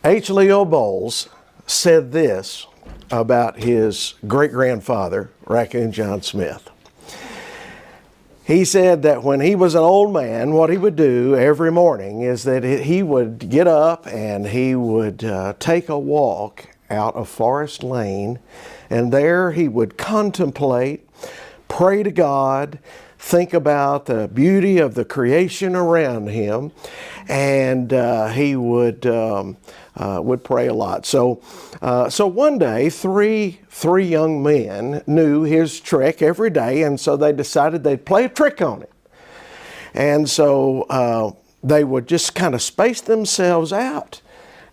H. Leo Bowles said this about his great-grandfather, Racoon John Smith. He said that when he was an old man, what he would do every morning is that he would get up and he would take a walk out of Forest Lane, and there he would contemplate, pray to God, think about the beauty of the creation around him, and he would pray a lot. So one day, three young men knew his trick every day, and so they decided they'd play a trick on him. And so they would just kind of space themselves out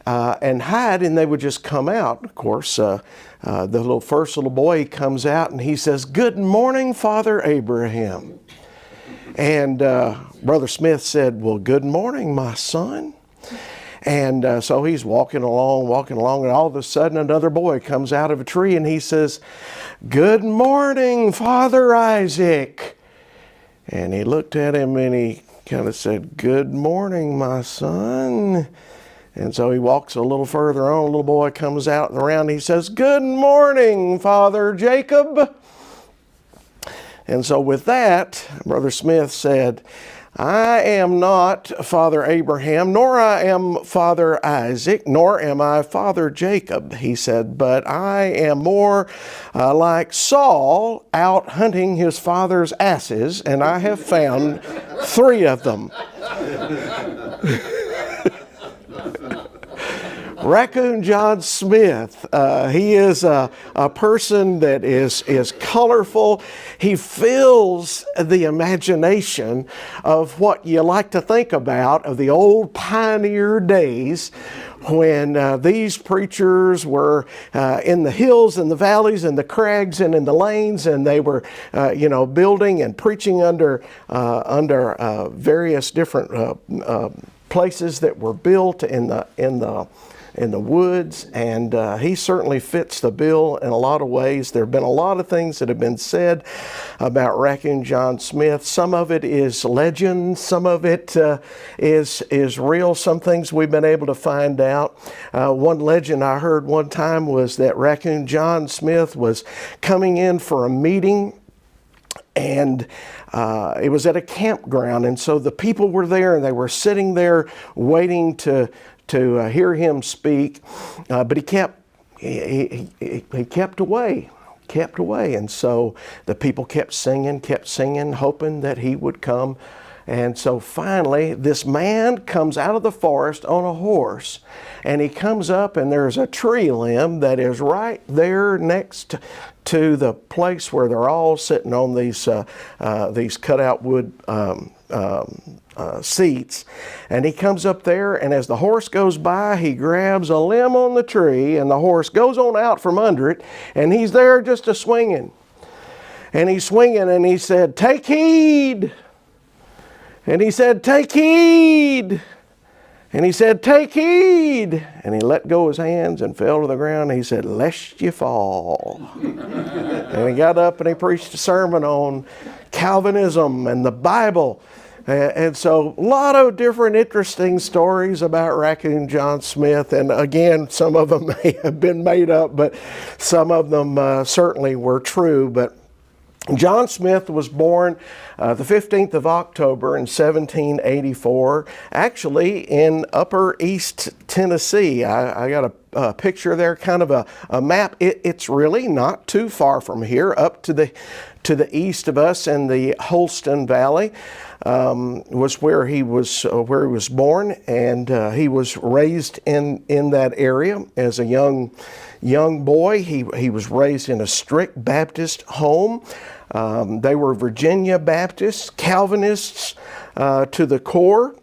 and hide, and they would just come out. Of course, the first little boy comes out and he says, "Good morning, Father Abraham." And Brother Smith said, "Well, good morning, my son." And so he's walking along, and all of a sudden another boy comes out of a tree and he says, "Good morning, Father Isaac." And he looked at him and he kind of said, "Good morning, my son." And so he walks a little further on. A little boy comes out and around. He says, "Good morning, Father Jacob." And so with that, Brother Smith said, "I am not Father Abraham, nor I am Father Isaac, nor am I Father Jacob," he said, "but I am more like Saul out hunting his father's asses, and I have found 3 of them." Racoon John Smith, he is a person that is colorful. He fills the imagination of what you like to think about of the old pioneer days when these preachers were in the hills and the valleys and the crags and in the lanes, and they were, building and preaching under various different places that were built in the woods, and he certainly fits the bill in a lot of ways. There have been a lot of things that have been said about Racoon John Smith. Some of it is legend, some of it is real. Some things we've been able to find out. One legend I heard one time was that Racoon John Smith was coming in for a meeting, and it was at a campground, and so the people were there and they were sitting there waiting to hear him speak, but he kept away, and so the people kept singing, hoping that he would come. And so finally, this man comes out of the forest on a horse, and he comes up, and there's a tree limb that is right there next to the place where they're all sitting on these cutout wood seats. And he comes up there, and as the horse goes by, he grabs a limb on the tree, and the horse goes on out from under it, and he's there just a-swinging. And he's swinging, and he said, "Take heed." And he said, "Take heed." And he said, "Take heed." And he let go his hands and fell to the ground. And he said, "Lest you fall." And he got up and he preached a sermon on Calvinism and the Bible. And so a lot of different interesting stories about Racoon John Smith. And again, some of them may have been made up, but some of them certainly were true. But John Smith was born the 15th of October in 1784, actually in Upper East Tennessee. I got a picture there, kind of a map. It's really not too far from here, up to the east of us in the Holston Valley. Was where he was born, and he was raised in that area as a young boy. He was raised in a strict Baptist home. They were Virginia Baptists, Calvinists to the core,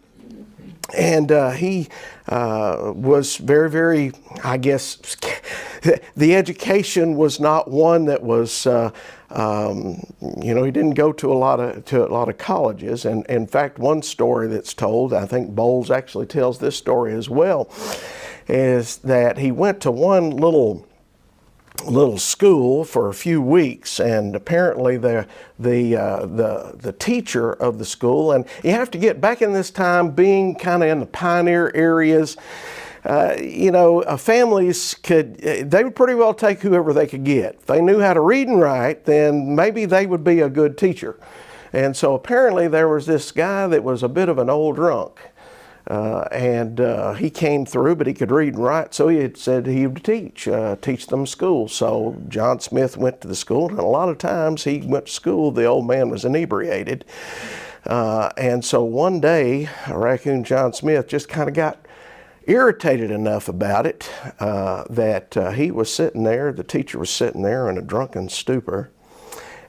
and he was very, very, I guess, the education was not one that was, he didn't go to a lot of colleges. And in fact, one story that's told, I think Bowles actually tells this story as well, is that he went to one little school for a few weeks, and apparently the teacher of the school, and you have to get back in this time, being kind of in the pioneer areas, families they would pretty well take whoever they could get. If they knew how to read and write, then maybe they would be a good teacher. And so apparently there was this guy that was a bit of an old drunk. And he came through, but he could read and write, so he had said he would teach them school. So John Smith went to the school, and a lot of times he went to school, the old man was inebriated. And so one day, Racoon John Smith just kind of got irritated enough about it that he was sitting there, the teacher was sitting there in a drunken stupor.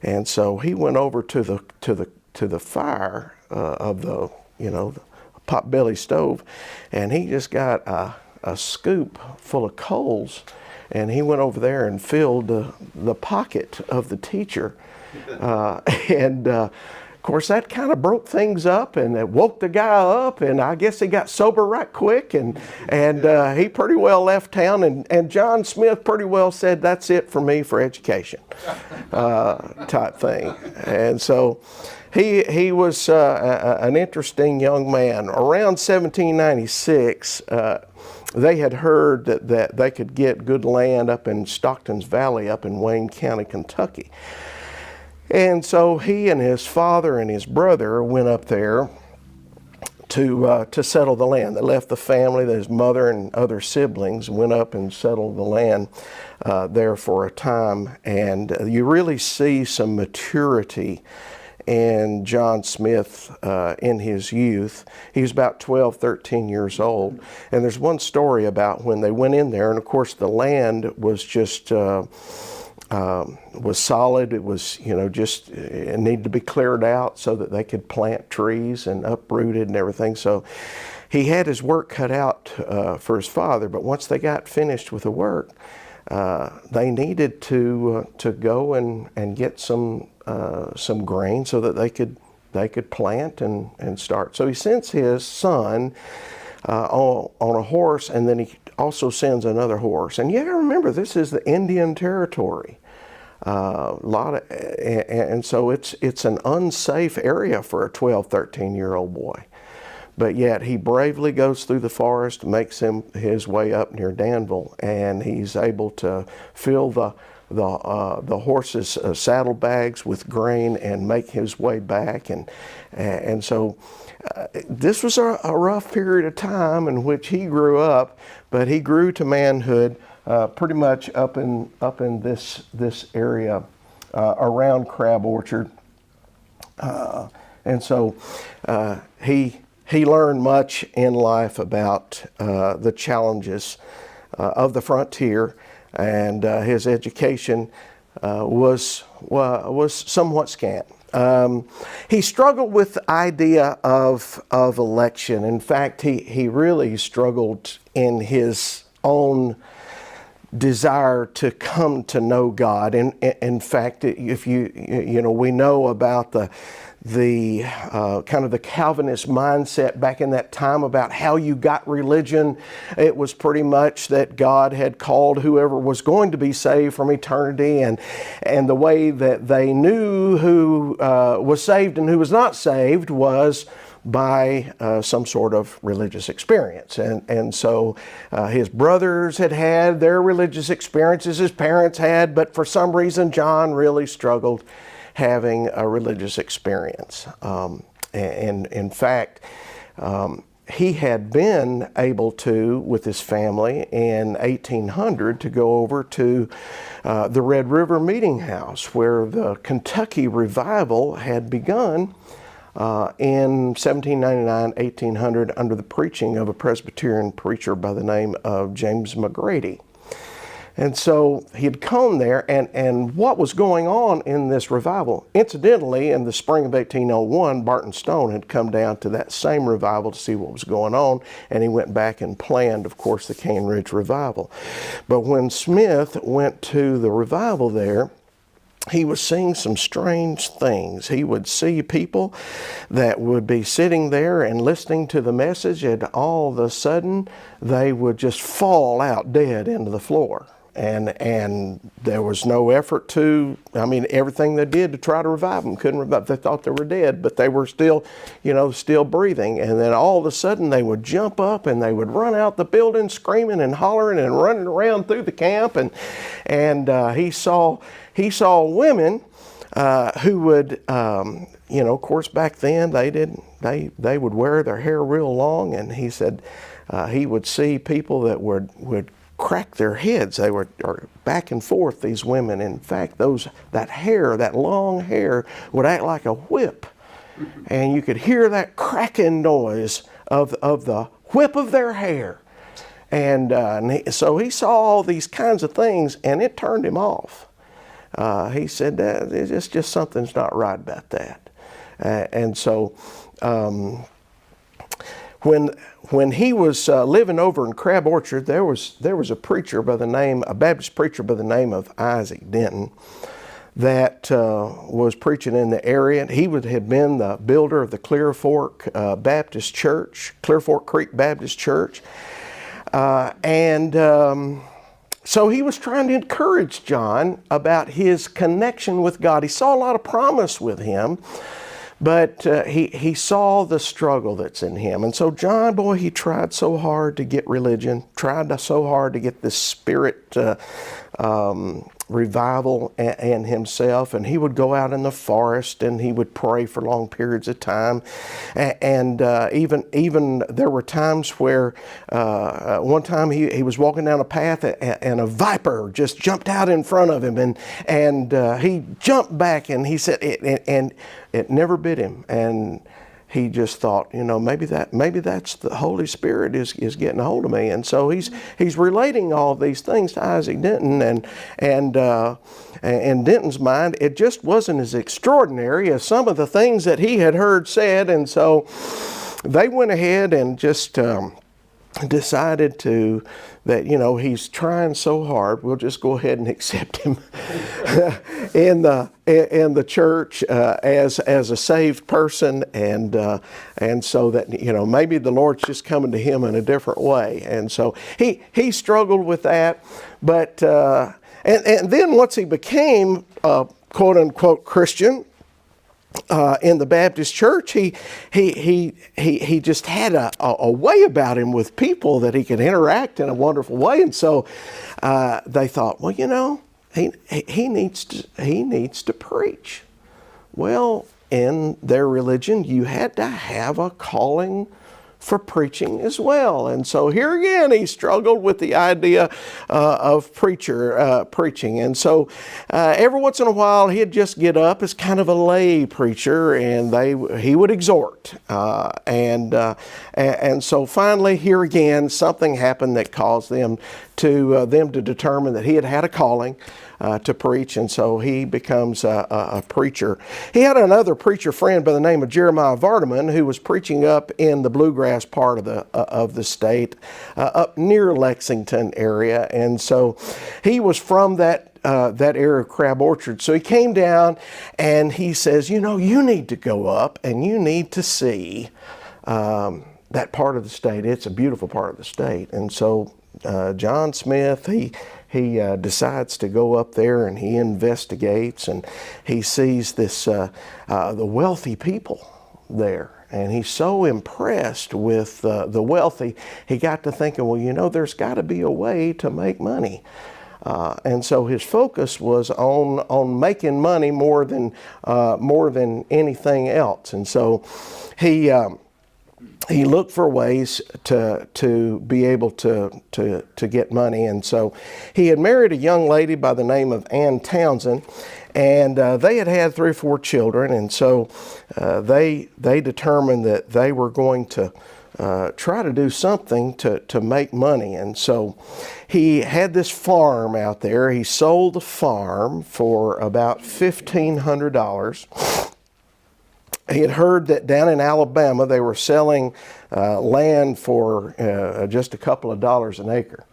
And so he went over to the fire of the potbelly stove, and he just got a scoop full of coals, and he went over there and filled the pocket of the teacher. Of course, that kind of broke things up, and it woke the guy up, and I guess he got sober right quick, and he pretty well left town, and John Smith pretty well said, "That's it for me for education," type thing. And so he was an interesting young man. Around 1796, they had heard that they could get good land up in Stockton's Valley up in Wayne County, Kentucky. And so he and his father and his brother went up there to settle the land. They left the family, his mother and other siblings went up and settled the land there for a time. And you really see some maturity in John Smith in his youth. He was about 12, 13 years old. And there's one story about when they went in there, and of course the land was just was solid. It was, it needed to be cleared out so that they could plant trees and uprooted and everything. So he had his work cut out for his father, but once they got finished with the work, they needed to go and get some grain so that they could plant and start. So he sends his son on a horse, and then he also sends another horse. And you got to remember, this is the Indian Territory. And so it's an unsafe area for a 12, 13-year-old boy. But yet he bravely goes through the forest, makes his way up near Danville, and he's able to fill the horse's saddlebags with grain and make his way back. And so this was a rough period of time in which he grew up, but he grew to manhood pretty much up in this area around Crab Orchard. And so he learned much in life about the challenges of the frontier, and his education was somewhat scant. He struggled with the idea of election. In fact, he really struggled in his own desire to come to know God. And in fact, if we know about the kind of the Calvinist mindset back in that time about how you got religion. It was pretty much that God had called whoever was going to be saved from eternity, and the way that they knew who was saved and who was not saved was by some sort of religious experience. And so his brothers had their religious experiences, his parents had, but for some reason John really struggled having a religious experience. And in fact, he had been able to, with his family in 1800, to go over to the Red River Meeting House where the Kentucky revival had begun in 1799, 1800, under the preaching of a Presbyterian preacher by the name of James McGrady. And so he had come there, and what was going on in this revival? Incidentally, in the spring of 1801, Barton Stone had come down to that same revival to see what was going on, and he went back and planned, of course, the Cane Ridge revival. But when Smith went to the revival there, he was seeing some strange things. He would see people that would be sitting there and listening to the message, and all of a sudden they would just fall out dead into the floor. and there was no effort to, I mean, everything they did to try to revive them, couldn't revive. They thought they were dead, but they were still, still breathing. And then all of a sudden they would jump up and they would run out the building screaming and hollering and running around through the camp. And he saw women who would, of course back then they would wear their hair real long, and he said he would see people that would crack their heads. They were back and forth, these women. In fact, that long hair would act like a whip, and you could hear that cracking noise of the whip of their hair. And so he saw all these kinds of things, and it turned him off. He said that it's just something's not right about that. And so when he was living over in Crab Orchard, there was a Baptist preacher by the name of Isaac Denton that was preaching in the area. He had been the builder of the Clear Fork Baptist Church, Clear Fork Creek Baptist Church, so he was trying to encourage John about his connection with God. He saw a lot of promise with him, but he saw the struggle that's in him. And so John, boy, he tried so hard to get religion, tried so hard to get this spirit revival in himself, and he would go out in the forest and he would pray for long periods of time. And even there were times where one time he was walking down a path and a viper just jumped out in front of him, and he jumped back, and he said it never bit him. And he just thought, maybe that's the Holy Spirit is getting a hold of me. And so he's relating all these things to Isaac Denton, and in Denton's mind, it just wasn't as extraordinary as some of the things that he had heard said. And so they went ahead and just decided that he's trying so hard, we'll just go ahead and accept him in the church as a saved person, and so that maybe the Lord's just coming to him in a different way. And so he struggled with that, but and then once he became a quote unquote Christian in the Baptist church, he just had a way about him with people that he could interact in a wonderful way. And so they thought, well, he needs to preach. Well, in their religion, you had to have a calling for preaching as well. And so here again, he struggled with the idea of preaching. And so every once in a while, he'd just get up as kind of a lay preacher, and he would exhort. And so finally, here again, something happened that caused them to determine that he had a calling to preach, and so he becomes a preacher. He had another preacher friend by the name of Jeremiah Vardaman, who was preaching up in the bluegrass part of the state, up near Lexington area, and so he was from that area of Crab Orchard. So he came down and he says, you need to go up and you need to see that part of the state. It's a beautiful part of the state. And so John Smith, he decides to go up there, and he investigates, and he sees the wealthy people there. And he's so impressed with the wealthy, he got to thinking, well, there's got to be a way to make money. And so his focus was on making money more than anything else. And so he looked for ways to be able to get money. And so he had married a young lady by the name of Ann Townsend, and they had 3 or 4 children. And so they determined that they were going to try to do something to make money. And so he had this farm out there. He sold the farm for about $1,500. He had heard that down in Alabama they were selling land for just a couple of dollars an acre.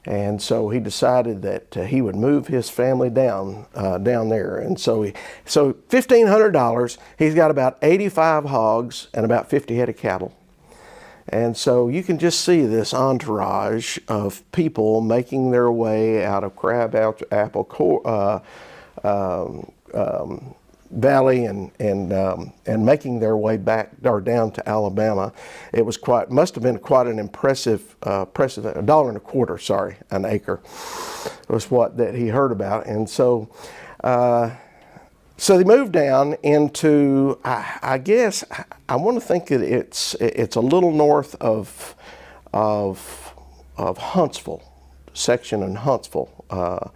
And so he decided that he would move his family down there. And so $1,500, he's got about 85 hogs and about 50 head of cattle. And so you can just see this entourage of people making their way out of Valley and making their way back or down to Alabama. It was must have been quite an impressive, $1.25, sorry, an acre was what that he heard about. And so, so they moved down into, I guess, I want to think that it's a little north of Huntsville, section in Huntsville.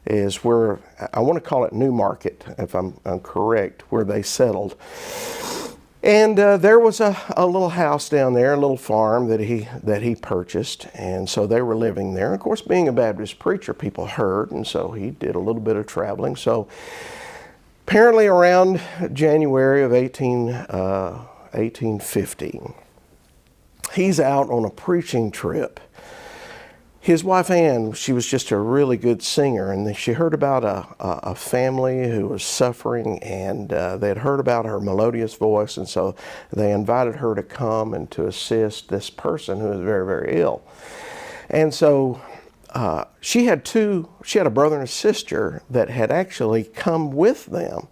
Is where, I want to call it New Market, if I'm correct, where they settled. And there was a little house down there, a little farm that he purchased, and so they were living there. Of course, being a Baptist preacher, people heard, and so he did a little bit of traveling. So apparently around January of 1850, he's out on a preaching trip. His wife Ann, she was just a really good singer, and she heard about a family who was suffering, and they had heard about her melodious voice, and so they invited her to come and to assist this person who was very, very ill. And so she had a brother and a sister that had actually come with them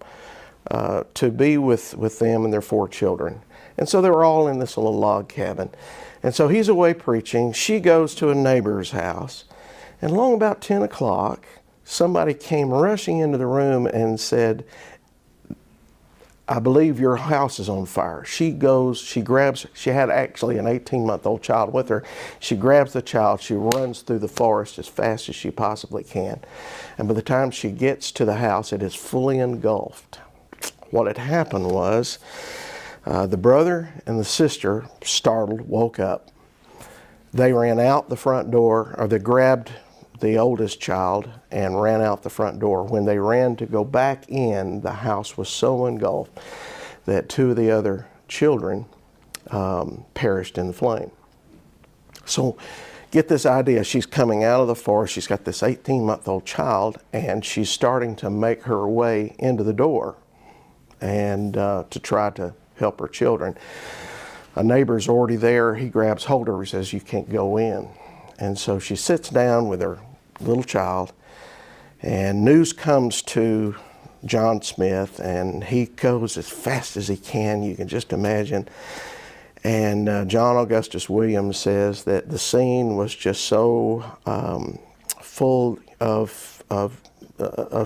to be with them and their 4 children. And so they were all in this little log cabin. And so he's away preaching. She goes to a neighbor's house. And along about 10 o'clock, somebody came rushing into the room and said, I believe your house is on fire. She had actually an 18-month-old child with her. She grabs the child. She runs through the forest as fast as she possibly can. And by the time she gets to the house, it is fully engulfed. What had happened was, the brother and the sister, startled, woke up. They ran out the front door, or they grabbed the oldest child and ran out the front door. When they ran to go back in, the house was so engulfed that 2 of the other children perished in the flame. So get this idea, she's coming out of the forest, she's got this 18-month-old child, and she's starting to make her way into the door and to try to help her children. A neighbor's already there. He grabs hold of her, he says, you can't go in. And so she sits down with her little child, and news comes to John Smith, and he goes as fast as he can, you can just imagine. And John Augustus Williams says that the scene was just so full of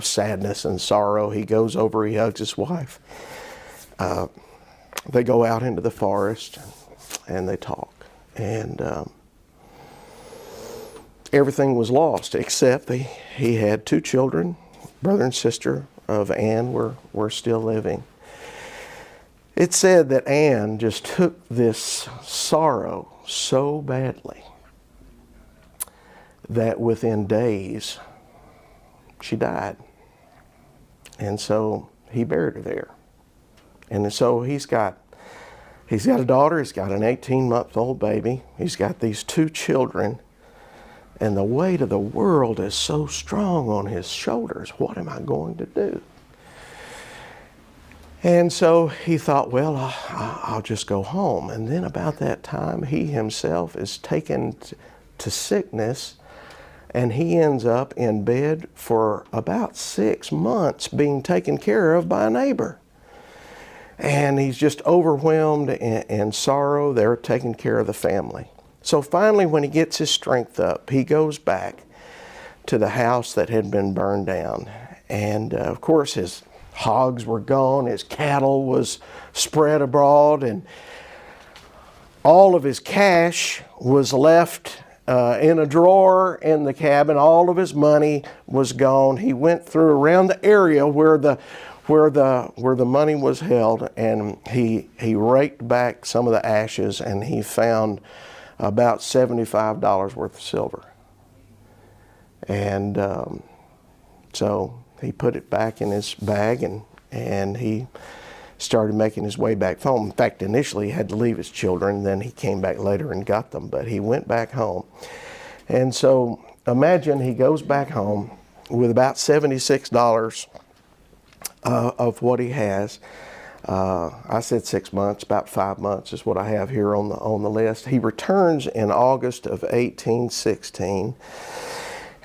sadness and sorrow. He goes over, he hugs his wife. They go out into the forest and they talk. And everything was lost except he had 2 children. Brother and sister of Ann were still living. It's said that Ann just took this sorrow so badly that within days she died. And so he buried her there. And so he's got a daughter, he's got an 18-month-old baby, he's got these 2 children, and the weight of the world is so strong on his shoulders. What am I going to do? And so he thought, well, I'll just go home. And then about that time, he himself is taken to sickness, and he ends up in bed for about 6 months being taken care of by a neighbor. And he's just overwhelmed in sorrow. They're taking care of the family. So finally, when he gets his strength up, he goes back to the house that had been burned down. And of course, his hogs were gone, his cattle was spread abroad, and all of his cash was left in a drawer in the cabin. All of his money was gone. He went through around the area where the money was held, and he raked back some of the ashes, and he found about $75 worth of silver. And so he put it back in his bag, and he started making his way back home. In fact, initially he had to leave his children, then he came back later and got them, but he went back home. And so imagine he goes back home with about $76 of what he has. I said 6 months, about 5 months is what I have here on the list. He returns in August of 1816.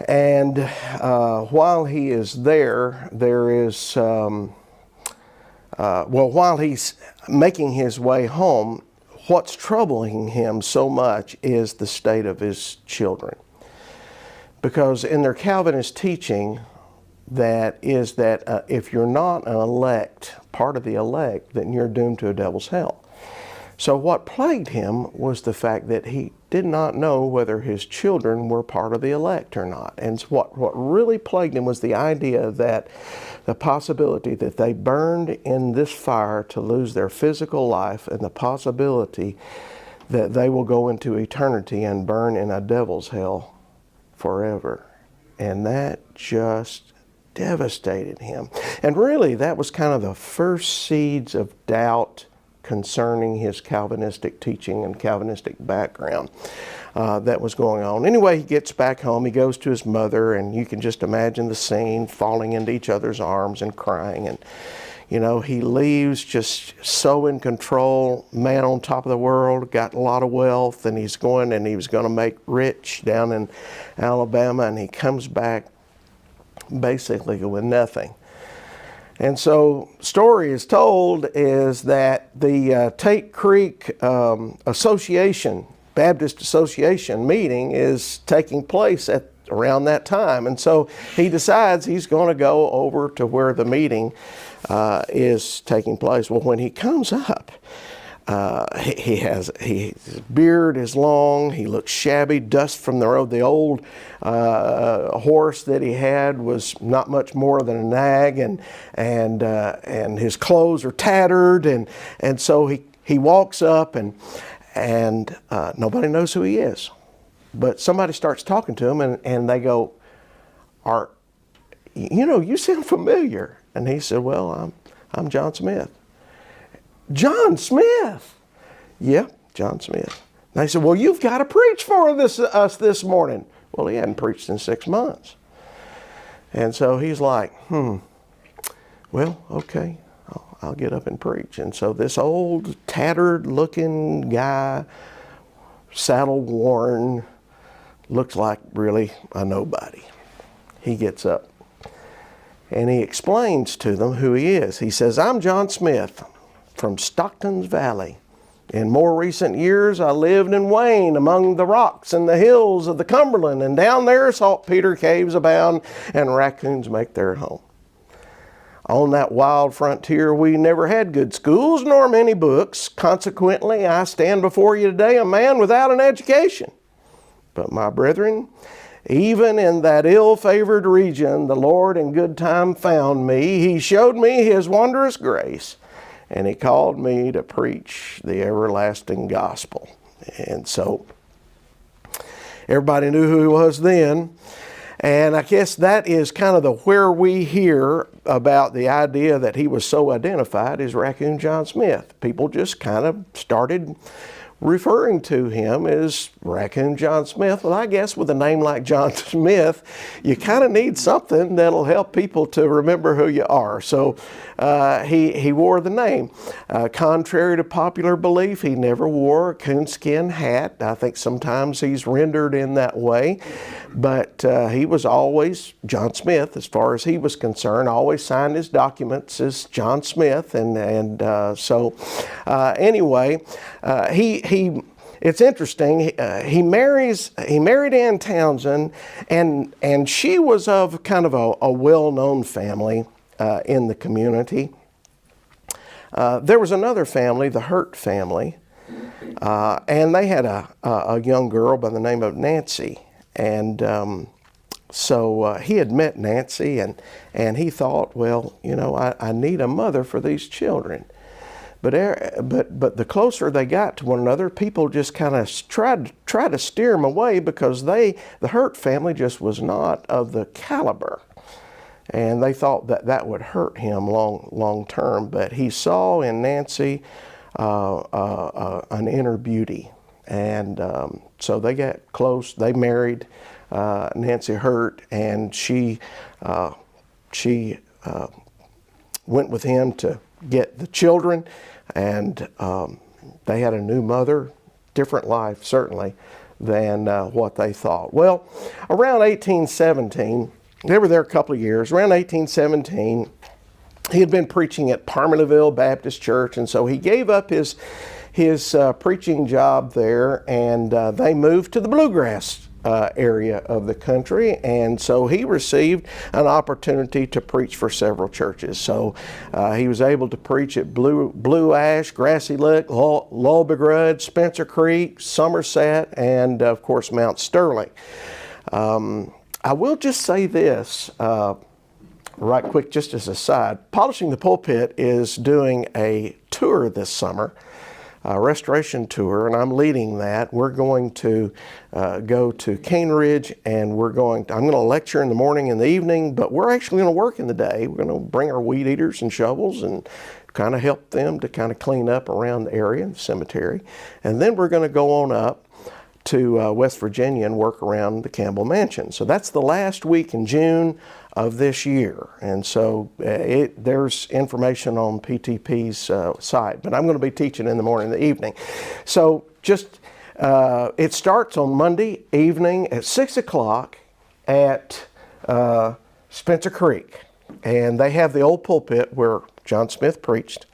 And while he is there, while he's making his way home, what's troubling him so much is the state of his children. Because in their Calvinist teaching, that if you're not an elect, part of the elect, then you're doomed to a devil's hell. So what plagued him was the fact that he did not know whether his children were part of the elect or not. And what really plagued him was the idea that the possibility that they burned in this fire to lose their physical life, and the possibility that they will go into eternity and burn in a devil's hell forever. And that just devastated him. And really, that was kind of the first seeds of doubt concerning his Calvinistic teaching and Calvinistic background that was going on. Anyway, he gets back home, he goes to his mother, and you can just imagine the scene, falling into each other's arms and crying. And, you know, he leaves just so in control, man on top of the world, got a lot of wealth, and he was going to make rich down in Alabama, and he comes back basically with nothing. And so, story is told is that the Tate Creek Association, Baptist Association meeting is taking place at around that time. And so he decides he's going to go over to where the meeting is taking place. Well, when he comes up, his beard is long, he looks shabby, dust from the road. The old horse that he had was not much more than a nag, and his clothes are tattered, and so he walks up, and nobody knows who he is. But somebody starts talking to him, and they go, you sound familiar. And he said, well, I'm John Smith. John Smith? Yeah, John Smith. And they said, well, you've got to preach for us this morning. Well, he hadn't preached in 6 months. And so he's like, well, okay, I'll get up and preach. And so this old, tattered-looking guy, saddle-worn, looks like really a nobody. He gets up and he explains to them who he is. He says, I'm John Smith from Stockton's Valley. In more recent years, I lived in Wayne among the rocks and the hills of the Cumberland, and down there saltpeter caves abound and raccoons make their home. On that wild frontier, we never had good schools nor many books. Consequently, I stand before you today a man without an education. But my brethren, even in that ill-favored region, the Lord in good time found me. He showed me His wondrous grace, and He called me to preach the everlasting gospel. And so everybody knew who he was then. And I guess that is kind of where we hear about the idea that he was so identified as Racoon John Smith. People just kind of started referring to him as Racoon John Smith. Well, I guess with a name like John Smith, you kind of need something that'll help people to remember who you are. So he wore the name. Contrary to popular belief, he never wore a coonskin hat. I think sometimes he's rendered in that way. But he was always John Smith, as far as he was concerned, always signed his documents as John Smith. Anyway, it's interesting. He married Ann Townsend, and she was of kind of a well-known family in the community. There was another family, the Harp family, and they had a young girl by the name of Nancy. And so he had met Nancy, and he thought, well, I need a mother for these children. But the closer they got to one another, people just kind of tried to steer them away, because the Harp family just was not of the caliber, and they thought that would hurt him long term. But he saw in Nancy an inner beauty, and so they got close. They married Nancy Hurt, and she went with him to get the children, and they had a new mother, different life certainly than what they thought. Well, around 1817, they were there a couple of years. Around 1817, he had been preaching at Parmelaville Baptist Church, and so he gave up his preaching job there, and they moved to the bluegrass area of the country, and so he received an opportunity to preach for several churches. So he was able to preach at Blue Ash, Grassy Lick, Lulbegrud, Spencer Creek, Somerset, and of course Mount Sterling. I will just say this right quick, just as a side. Polishing the Pulpit is doing a tour this summer, a restoration tour, and I'm leading that. We're going to go to Cane Ridge, and I'm going to lecture in the morning and the evening, but we're actually going to work in the day. We're going to bring our weed eaters and shovels and kind of help them to kind of clean up around the area, the cemetery. And then we're going to go on up to West Virginia and work around the Campbell Mansion. So that's the last week in June of this year. And so there's information on PTP's site, but I'm going to be teaching in the morning and the evening. So just, it starts on Monday evening at 6 o'clock at Spencer Creek. And they have the old pulpit where John Smith preached,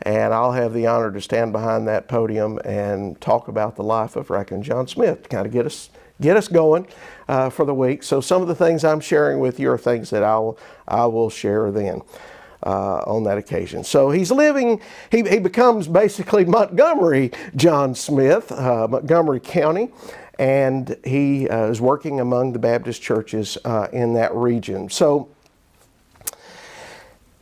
and I'll have the honor to stand behind that podium and talk about the life of Racoon John Smith to kind of get us going for the week. So some of the things I'm sharing with you are things that I will share then on that occasion. So he's living, he becomes basically Montgomery John Smith, Montgomery County, and he is working among the Baptist churches in that region. So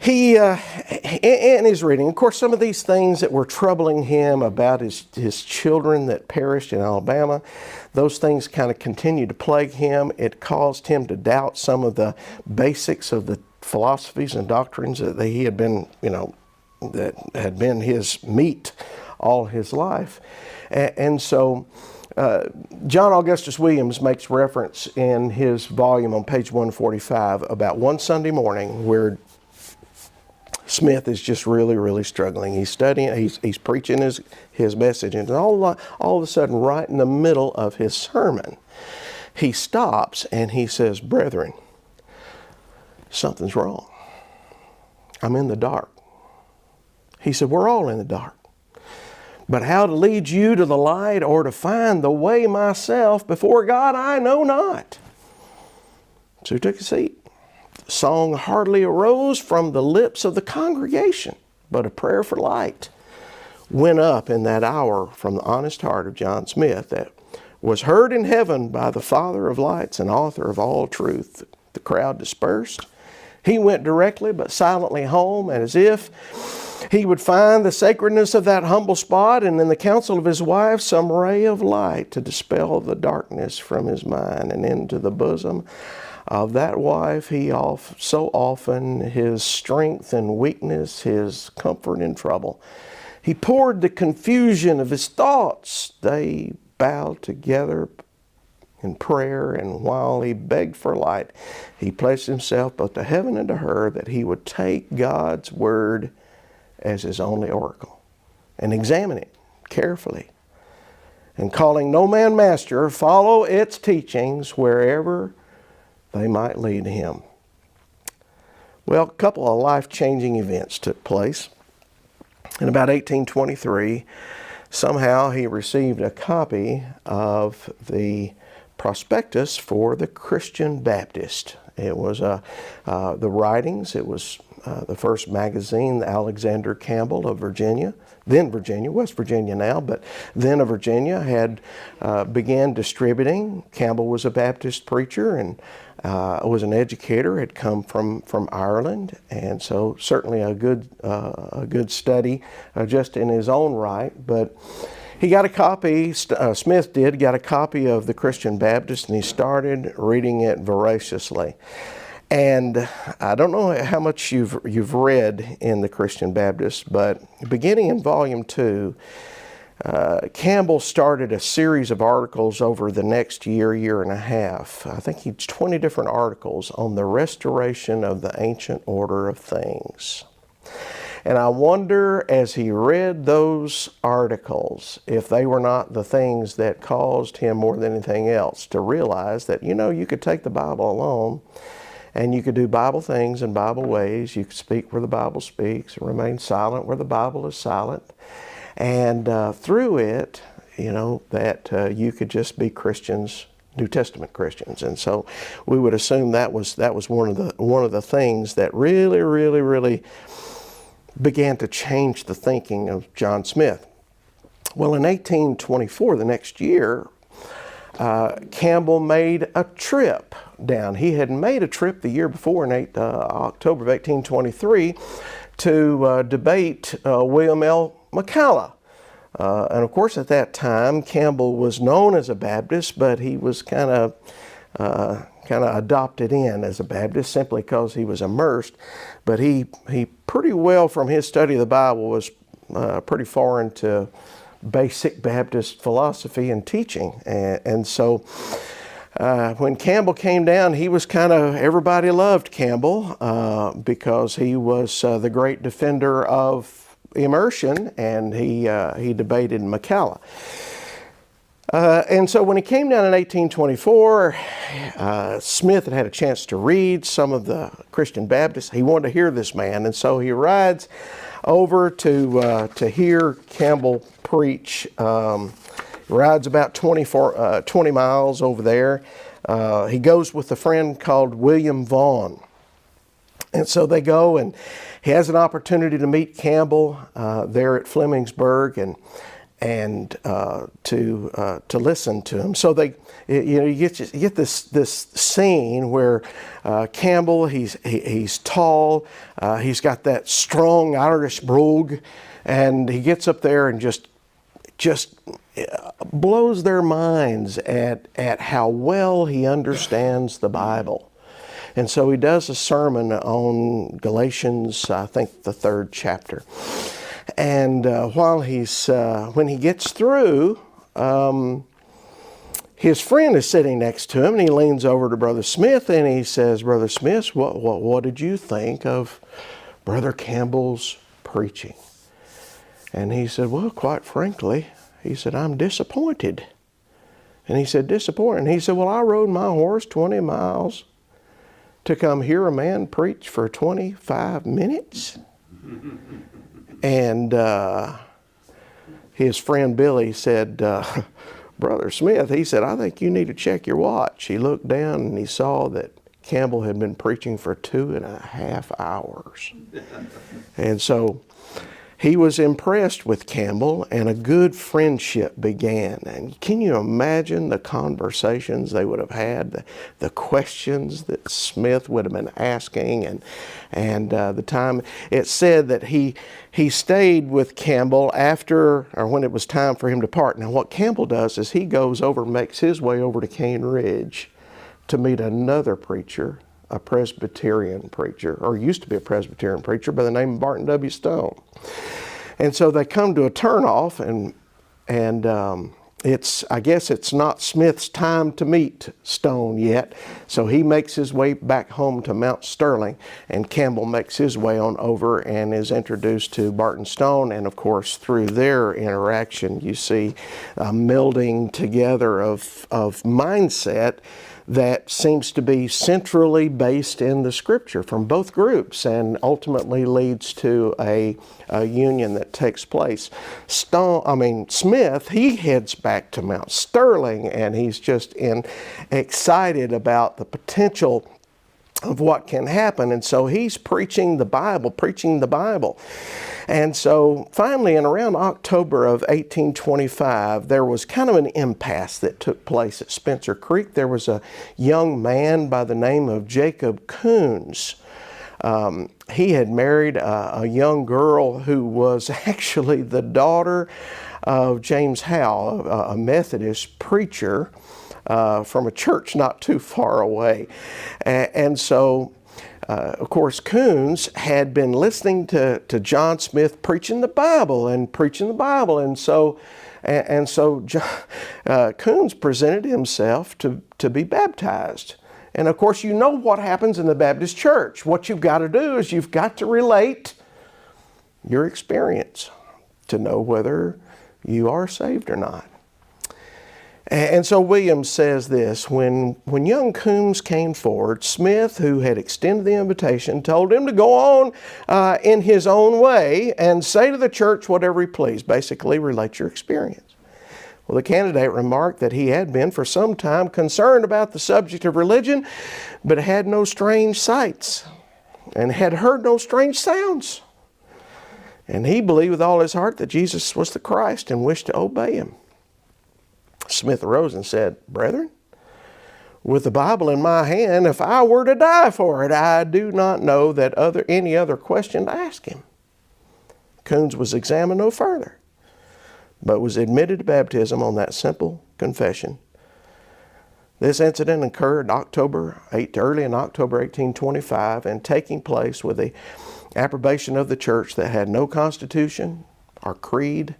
he, in his reading, of course, some of these things that were troubling him about his children that perished in Alabama, those things kind of continued to plague him. It caused him to doubt some of the basics of the philosophies and doctrines that he had been, that had been his meat all his life. And so John Augustus Williams makes reference in his volume on page 145 about one Sunday morning where Smith is just really struggling. He's studying, he's preaching his message, and all of a sudden, right in the middle of his sermon, he stops and he says, "Brethren, something's wrong. I'm in the dark." He said, "We're all in the dark. But how to lead you to the light or to find the way myself before God, I know not." So he took a seat. Song hardly arose from the lips of the congregation, but a prayer for light went up in that hour from the honest heart of John Smith that was heard in heaven by the Father of lights and author of all truth. The crowd dispersed. He went directly but silently home, and as if he would find the sacredness of that humble spot, and in the counsel of his wife some ray of light to dispel the darkness from his mind, and into the bosom of that wife he so often, his strength and weakness, his comfort in trouble, he poured the confusion of his thoughts. They bowed together in prayer, and while he begged for light, he placed himself both to heaven and to her, that he would take God's word as his only oracle and examine it carefully, and calling no man master, follow its teachings wherever they might lead him. Well, a couple of life-changing events took place. In about 1823, somehow he received a copy of the prospectus for the Christian Baptist. It was the writings. It was the first magazine, Alexander Campbell of Virginia, then Virginia, West Virginia now, but then of Virginia, had began distributing. Campbell was a Baptist preacher and was an educator, had come from Ireland, and so certainly a good study just in his own right. But he got a copy, Smith did, got a copy of the Christian Baptist, and he started reading it voraciously. And I don't know how much you've read in the Christian Baptist, but beginning in volume 2, Campbell started a series of articles over the next year and a half. I think it's 20 different articles on the restoration of the ancient order of things. And I wonder, as he read those articles, if they were not the things that caused him more than anything else to realize that, you could take the Bible alone and you could do Bible things in Bible ways. You could speak where the Bible speaks and remain silent where the Bible is silent. And through it, that you could just be Christians, New Testament Christians. And so we would assume that was one of the things that really, really, really began to change the thinking of John Smith. Well, in 1824, the next year, Campbell made a trip down. He had made a trip the year before in October of 1823 to debate William L. McCalla. And of course, at that time, Campbell was known as a Baptist, but he was kind of adopted in as a Baptist simply because he was immersed. But he pretty well, from his study of the Bible, was pretty foreign to basic Baptist philosophy and teaching. And so when Campbell came down, he was everybody loved Campbell because he was the great defender of immersion, and he debated McCalla. And so when he came down in 1824, Smith had a chance to read some of the Christian Baptists. He wanted to hear this man, and so he rides over to hear Campbell preach. Rides about 20 miles over there. He goes with a friend called William Vaughn. And so they go, and he has an opportunity to meet Campbell there at Flemingsburg and to listen to him. So you get this scene where Campbell, he's tall, he's got that strong Irish brogue, and he gets up there and just blows their minds at how well he understands the Bible. And so he does a sermon on Galatians, I think the 3rd chapter. And when he gets through, his friend is sitting next to him, and he leans over to Brother Smith and he says, "Brother Smith, what did you think of Brother Campbell's preaching?" And he said, "Well, quite frankly," he said, "I'm disappointed." And he said, "Disappointed?" And he said, "Well, I rode my horse 20 miles to come hear a man preach for 25 minutes. And his friend Billy said, "Brother Smith," he said, "I think you need to check your watch." He looked down and he saw that Campbell had been preaching for 2.5 hours. And so he was impressed with Campbell, and a good friendship began. And can you imagine the conversations they would have had, the questions that Smith would have been asking, and the time it said that he stayed with Campbell when it was time for him to part. Now, what Campbell does is he goes over, makes his way over to Cane Ridge to meet another preacher, a Presbyterian preacher, or used to be a Presbyterian preacher by the name of Barton W. Stone. And so they come to a turnoff, and I guess it's not Smith's time to meet Stone yet. So he makes his way back home to Mount Sterling, and Campbell makes his way on over and is introduced to Barton Stone. And of course, through their interaction, you see a melding together of mindset that seems to be centrally based in the Scripture from both groups, and ultimately leads to a union that takes place. Smith, he heads back to Mount Sterling, and he's just excited about the potential of what can happen. And so he's preaching the Bible. And so finally, in around October of 1825, there was kind of an impasse that took place at Spencer Creek. There was a young man by the name of Jacob Coons. He had married a young girl who was actually the daughter of James Howe, a Methodist preacher from a church not too far away. And so of course, Coons had been listening to John Smith preaching the Bible. And so Coons presented himself to be baptized. And of course, you know what happens in the Baptist church. What you've got to do is you've got to relate your experience to know whether you are saved or not. And so Williams says this, when young Coombs came forward, Smith, who had extended the invitation, told him to go on in his own way and say to the church whatever he pleased. Basically, relate your experience. Well, the candidate remarked that he had been for some time concerned about the subject of religion, but had no strange sights and had heard no strange sounds. And he believed with all his heart that Jesus was the Christ and wished to obey him. Smith arose and said, "Brethren, with the Bible in my hand, if I were to die for it, I do not know that any other question to ask him." Coombs was examined no further, but was admitted to baptism on that simple confession. This incident occurred early in October 1825, and taking place with the approbation of the church that had no constitution or creed,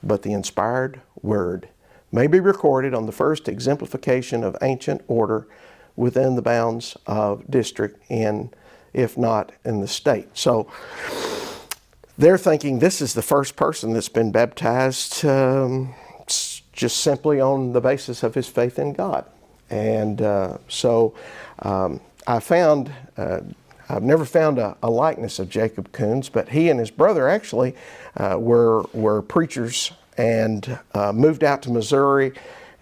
but the inspired word, may be recorded on the first exemplification of ancient order within the bounds of district, if not in the state. So they're thinking this is the first person that's been baptized just simply on the basis of his faith in God. And I've never found a likeness of Jacob Coombs, but he and his brother actually were preachers and moved out to Missouri,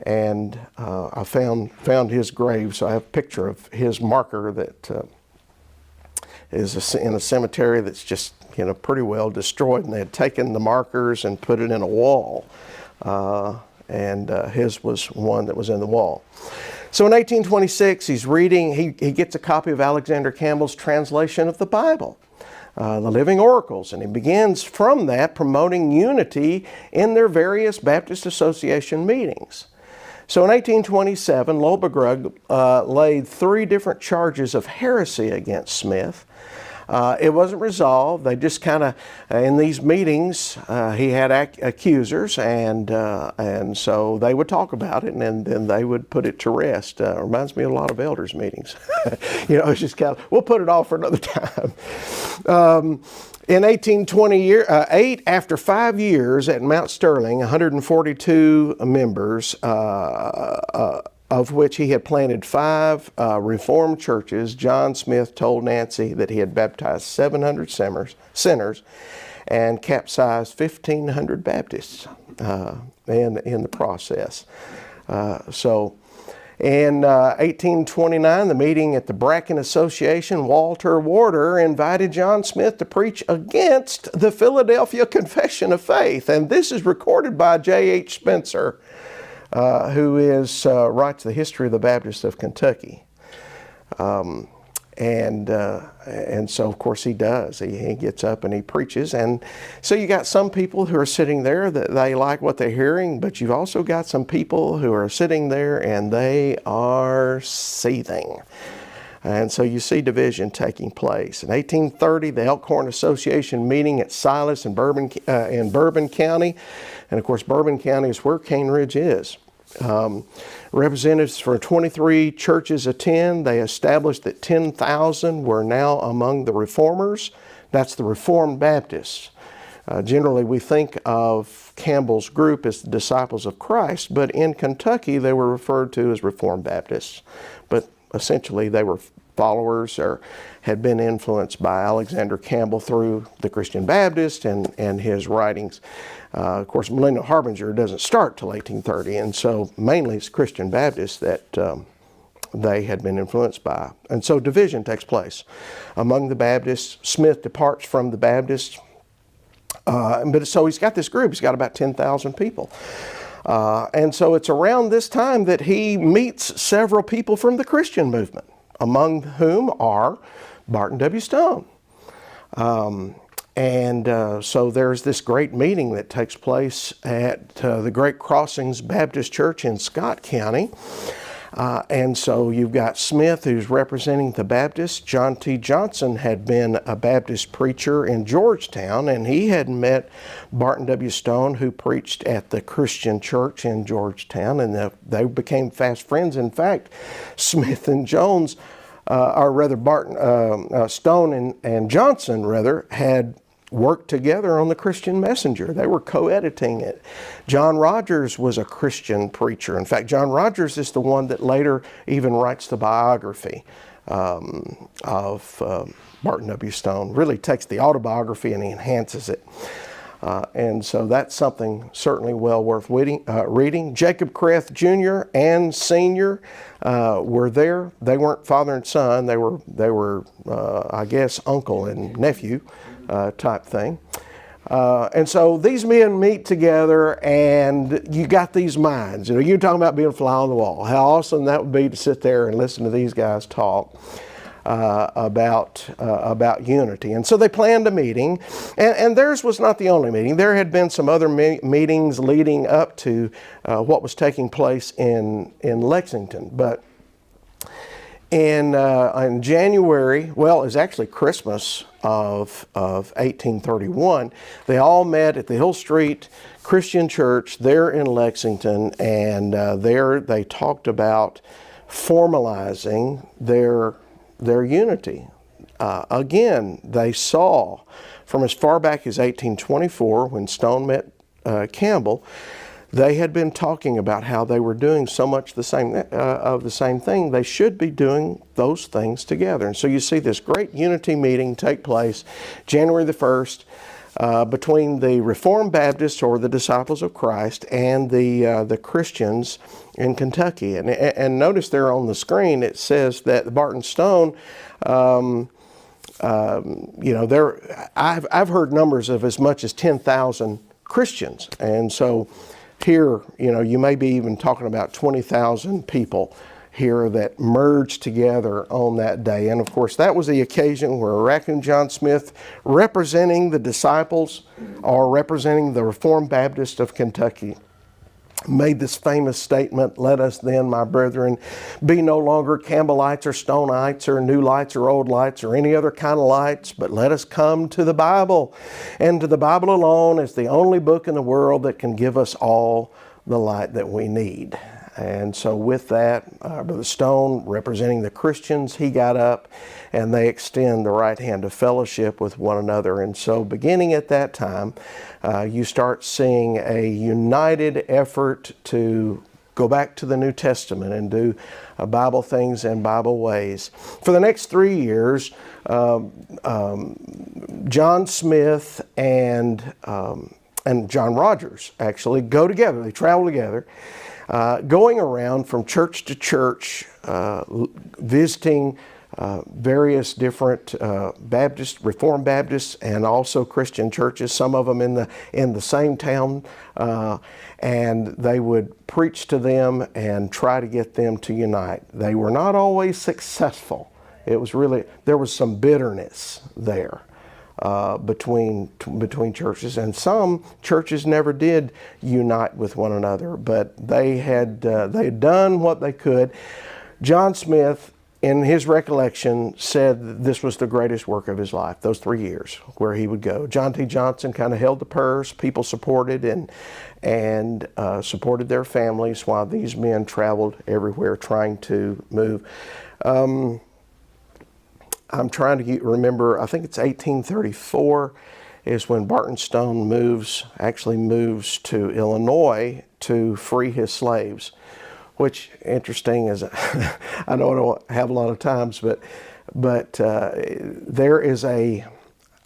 and I found his grave. So I have a picture of his marker that is in a cemetery that's just pretty well destroyed, and they had taken the markers and put it in a wall, and his was one that was in the wall. So in 1826, he's reading. He gets a copy of Alexander Campbell's translation of the Bible, the Living Oracles, and he begins from that promoting unity in their various Baptist Association meetings. So in 1827, Lohberg laid 3 different charges of heresy against Smith. It wasn't resolved. They just kind of, in these meetings, he had accusers, and so they would talk about it, and then they would put it to rest. Reminds me of a lot of elders' meetings. It's just kind of, we'll put it off for another time. In 1828, after 5 years at Mount Sterling, 142 members, of which he had planted 5 Reformed churches, John Smith told Nancy that he had baptized 700 sinners and capsized 1,500 Baptists in the process. So in 1829, the meeting at the Bracken Association, Walter Warder invited John Smith to preach against the Philadelphia Confession of Faith. And this is recorded by J.H. Spencer, who writes the history of the Baptists of Kentucky. And so, of course, he does. He gets up and he preaches. And so you got some people who are sitting there that they like what they're hearing, but you've also got some people who are sitting there and they are seething. And so you see division taking place. In 1830, the Elkhorn Association meeting at Silas in Bourbon County. And of course, Bourbon County is where Cane Ridge is. Representatives for 23 churches attend. They established that 10,000 were now among the reformers. That's the Reformed Baptists. Generally, we think of Campbell's group as the Disciples of Christ, but in Kentucky, they were referred to as Reformed Baptists. But essentially, they were followers or had been influenced by Alexander Campbell through the Christian Baptist and his writings. Of course, Millennial Harbinger doesn't start till 1830, and so mainly it's Christian Baptists that they had been influenced by. And so division takes place among the Baptists. Smith departs from the Baptists, but so he's got this group. He's got about 10,000 people. And so it's around this time that he meets several people from the Christian movement, among whom are Barton W. Stone. So there's this great meeting that takes place at the Great Crossings Baptist Church in Scott County. And so you've got Smith, who's representing the Baptists. John T. Johnson had been a Baptist preacher in Georgetown, and he had met Barton W. Stone, who preached at the Christian Church in Georgetown, and they became fast friends. In fact, Smith and Stone and Johnson, had worked together on the Christian Messenger. They were co-editing it. John Rogers was a Christian preacher. In fact, John Rogers is the one that later even writes the biography of Barton W. Stone. Really takes the autobiography and he enhances it. And so that's something certainly well worth reading. Jacob Kreth Jr. and Sr. Were there. They weren't father and son. They were I guess, uncle and nephew type thing. And so these men meet together, and you got these minds. You know, you're talking about being a fly on the wall. How awesome that would be to sit there and listen to these guys talk about unity. And so they planned a meeting, and theirs was not the only meeting. There had been some other meetings leading up to what was taking place in Lexington. But in January, well, it was actually Christmas of 1831, they all met at the Hill Street Christian Church there in Lexington, and there they talked about formalizing their unity. Again, they saw from as far back as 1824, when Stone met Campbell, they had been talking about how they were doing so much the same thing. They should be doing those things together. And so you see this great unity meeting take place January the 1st between the Reformed Baptists, or the Disciples of Christ, and the Christians in Kentucky. And notice there on the screen it says that Barton Stone, I've heard numbers of as much as 10,000 Christians. And so here, you may be even talking about 20,000 people here that merged together on that day. And of course, that was the occasion where Racoon John Smith, representing the disciples, or representing the Reformed Baptist of Kentucky, made this famous statement, "Let us then, my brethren, be no longer Campbellites or Stoneites or New Lights or Old Lights or any other kind of lights, but let us come to the Bible, and to the Bible alone as the only book in the world that can give us all the light that we need." And so with that, Brother Stone, representing the Christians, he got up and they extend the right hand of fellowship with one another. And so beginning at that time, you start seeing a united effort to go back to the New Testament and do Bible things and Bible ways. For the next 3 years, John Smith and John Rogers actually go together. They travel together. Going around from church to church, visiting various different Baptist, Reformed Baptists, and also Christian churches, some of them in the same town, and they would preach to them and try to get them to unite. They were not always successful. It was really, there was some bitterness there. Between churches, and some churches never did unite with one another, but they had done what they could. John Smith, in his recollection, said that this was the greatest work of his life, those 3 years where he would go. John T. Johnson kind of held the purse. People supported and supported their families while these men traveled everywhere trying to move. I'm trying to remember, I think it's 1834 is when Barton Stone actually moves to Illinois to free his slaves, which, interesting, is I know I don't have a lot of times, but there is I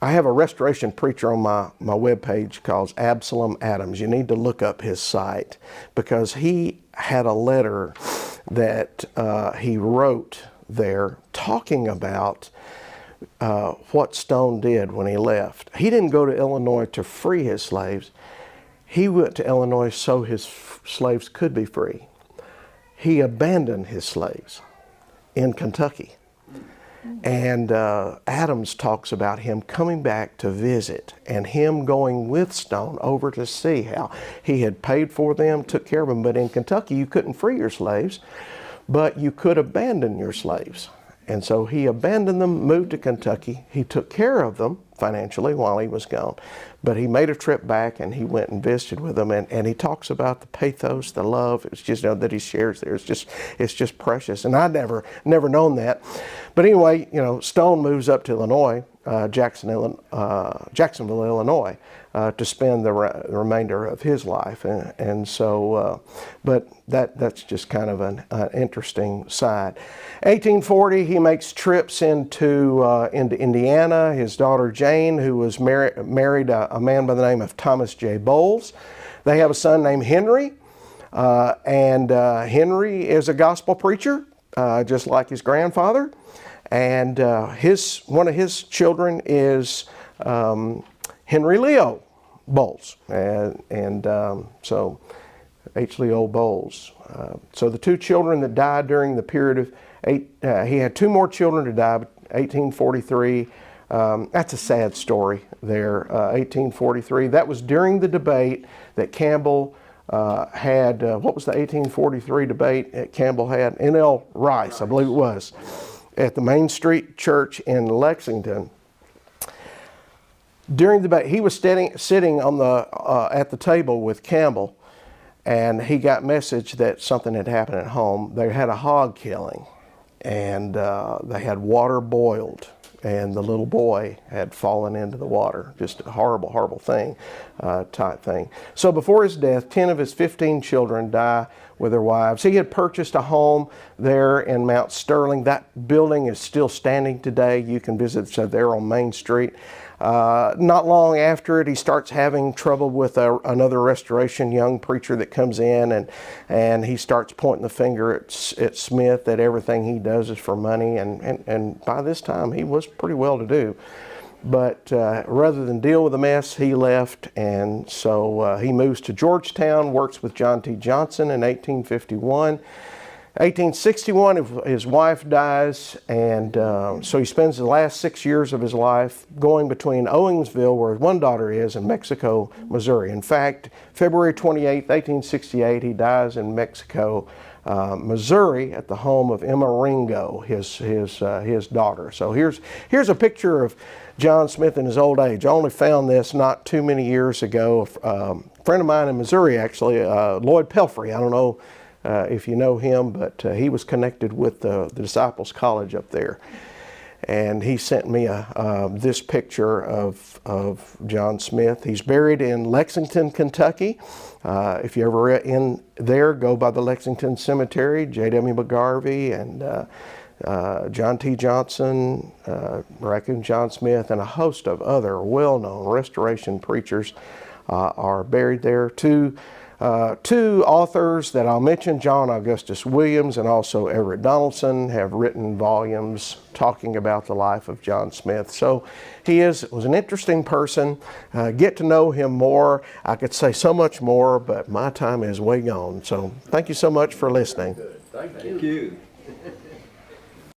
have a restoration preacher on my webpage called Absalom Adams. You need to look up his site, because he had a letter that he wrote there talking about what Stone did when he left. He didn't go to Illinois to free his slaves. He went to Illinois so his slaves could be free. He abandoned his slaves in Kentucky. And Adams talks about him coming back to visit and him going with Stone over to see how he had paid for them, took care of them. But in Kentucky, you couldn't free your slaves, but you could abandon your slaves. And so he abandoned them, moved to Kentucky. He took care of them financially while he was gone. But he made a trip back and he went and visited with them. And he talks about the pathos, the love. It's just that he shares there. It's just precious. And I'd never known that. But anyway, Stone moves up to Illinois Jacksonville, Illinois, to spend the remainder of his life. And so, but that's just kind of an interesting side. 1840, he makes trips into Indiana. His daughter Jane, who was married a man by the name of Thomas J. Bowles. They have a son named Henry, and Henry is a gospel preacher, just like his grandfather. And one of his children is Henry Leo Bowles, and so H. Leo Bowles. So the two children that died during the period of he had two more children to die. 1843. That's a sad story there. 1843. That was during the debate that Campbell had. What was the 1843 debate that Campbell had? N.L. Rice, I believe it was, at the Main Street Church in Lexington. During the debate, he was sitting on at the table with Campbell, and he got message that something had happened at home. They had a hog killing, and they had water boiled, and the little boy had fallen into the water. Just a horrible, horrible thing, type thing. So before his death, 10 of his 15 children die with their wives. He had purchased a home there in Mount Sterling. That building is still standing today. You can visit there on Main Street. Not long after it, he starts having trouble with another restoration young preacher that comes in, and he starts pointing the finger at Smith, that everything he does is for money, and by this time he was pretty well to do. But rather than deal with the mess, he left, and so he moves to Georgetown, works with John T. Johnson in 1851. 1861, his wife dies, and so he spends the last 6 years of his life going between Owensville, where one daughter is, and Mexico, Missouri. In fact, February 28, 1868, he dies in Mexico, Missouri, at the home of Emma Ringo, his daughter. So here's a picture of John Smith in his old age. I only found this not too many years ago. A friend of mine in Missouri, actually, Lloyd Pelfrey. I don't know if you know him, but he was connected with the Disciples College up there. And he sent me this picture of John Smith. He's buried in Lexington, Kentucky. If you're ever in there, go by the Lexington Cemetery. J.W. McGarvey and John T. Johnson, Racoon John Smith, and a host of other well-known restoration preachers are buried there. Two authors that I'll mention, John Augustus Williams and also Everett Donaldson, have written volumes talking about the life of John Smith. So he was an interesting person. Get to know him more. I could say so much more, but my time is way gone. So thank you so much for listening. Thank you.